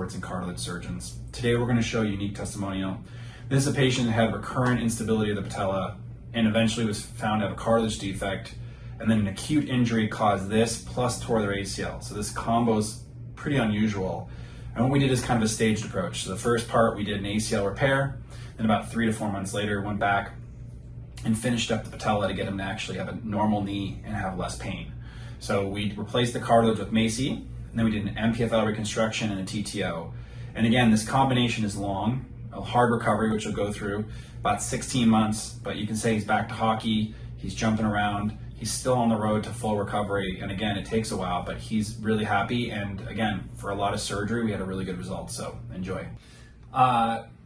sports and cartilage surgeons. Today we're going to show a unique testimonial. This is a patient that had recurrent instability of the patella and eventually was found to have a cartilage defect, and then an acute injury caused this plus tore their ACL. So this combo is pretty unusual. And what we did is kind of a staged approach. So the first part we did an ACL repair, then about 3 to 4 months later went back and finished up the patella to get him to actually have a normal knee and have less pain. So we replaced the cartilage with MACI, and then we did an MPFL reconstruction and a TTO. And again, this combination is long, a hard recovery, which we'll go through, about 16 months, but you can say he's back to hockey, he's jumping around, he's still on the road to full recovery. And again, it takes a while, but he's really happy. And again, for a lot of surgery, we had a really good result, so enjoy.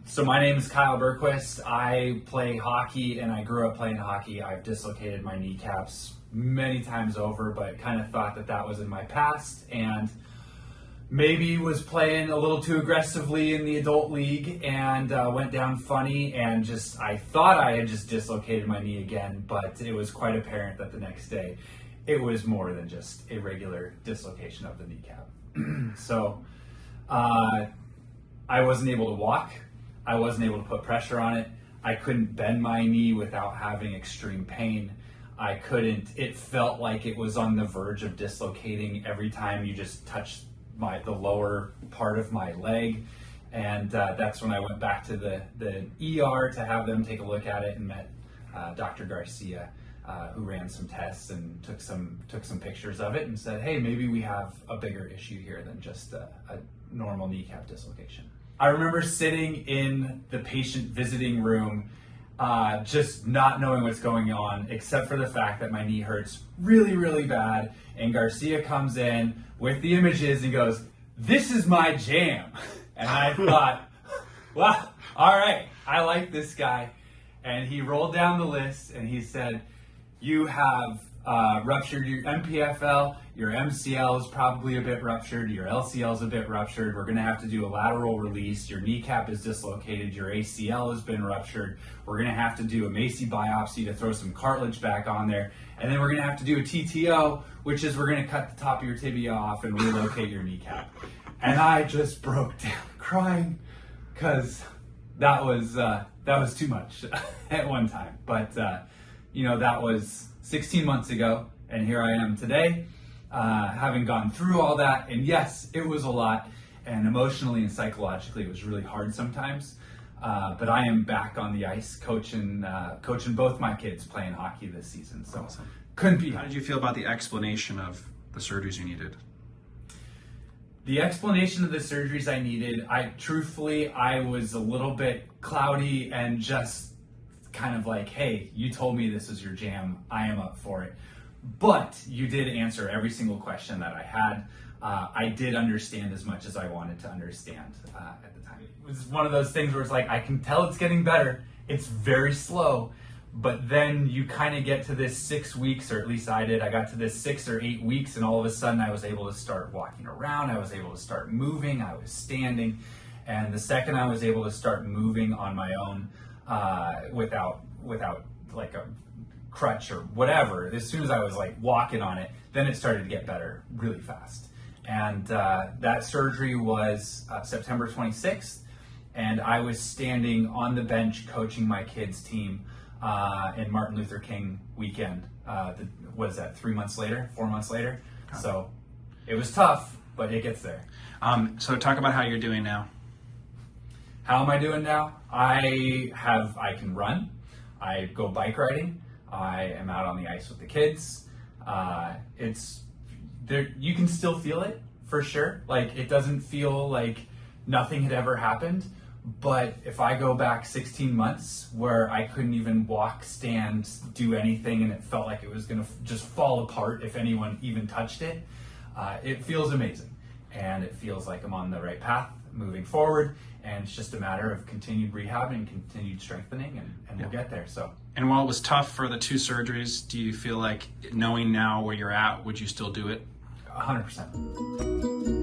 So my name is Kyle Berquist. I play hockey and I grew up playing hockey. I've dislocated my kneecaps many times over, but kind of thought that that was in my past and maybe was playing a little too aggressively in the adult league and went down funny and I thought I had just dislocated my knee again, but it was quite apparent that the next day it was more than just a regular dislocation of the kneecap. So I wasn't able to walk. I wasn't able to put pressure on it. I couldn't bend my knee without having extreme pain. It felt like it was on the verge of dislocating every time you just touched the lower part of my leg. And that's when I went back to the ER to have them take a look at it and met Dr. Garcia, who ran some tests and took some pictures of it and said, hey, maybe we have a bigger issue here than just a normal kneecap dislocation. I remember sitting in the patient visiting room, just not knowing what's going on, except for the fact that my knee hurts really, really bad. And Garcia comes in with the images and goes, "This is my jam." And I thought, wow, all right, I like this guy. And he rolled down the list and he said, you have ruptured your MPFL, your MCL is probably a bit ruptured, your LCL is a bit ruptured, we're gonna have to do a lateral release, your kneecap is dislocated, your ACL has been ruptured, we're gonna have to do a MACI biopsy to throw some cartilage back on there, and then we're gonna have to do a TTO, which is we're gonna cut the top of your tibia off and relocate your kneecap. And I just broke down crying, because that was too much at one time. But that was 16 months ago, and here I am today, having gone through all that. And yes, it was a lot, and emotionally and psychologically, it was really hard sometimes. But I am back on the ice, coaching both my kids playing hockey this season. So awesome. Couldn't be. How did you feel about the explanation of the surgeries you needed? The explanation of the surgeries I needed, I was a little bit cloudy and just kind of like, hey, you told me this is your jam, I am up for it. But you did answer every single question that I had. I did understand as much as I wanted to understand at the time. It was one of those things where it's like, I can tell it's getting better, it's very slow, but then you kind of get to this 6 weeks, or at least I did, I got to this 6 or 8 weeks, and all of a sudden I was able to start walking around, I was able to start moving, I was standing, and the second I was able to start moving on my own, without like a crutch or whatever, as soon as I was like walking on it, then it started to get better really fast. And that surgery was September 26th, and I was standing on the bench coaching my kids' team in Martin Luther King weekend. What is that, 4 months later? So it was tough, but it gets there. So talk about how you're doing now. How am I doing now? I can run, I go bike riding, I am out on the ice with the kids. It's there, you can still feel it for sure. Like, it doesn't feel like nothing had ever happened, but if I go back 16 months where I couldn't even walk, stand, do anything, and it felt like it was gonna just fall apart if anyone even touched it, it feels amazing. And it feels like I'm on the right path moving forward, and it's just a matter of continued rehab and continued strengthening, and we'll get there. So. And while it was tough for the 2 surgeries, do you feel like, knowing now where you're at, would you still do it? 100%.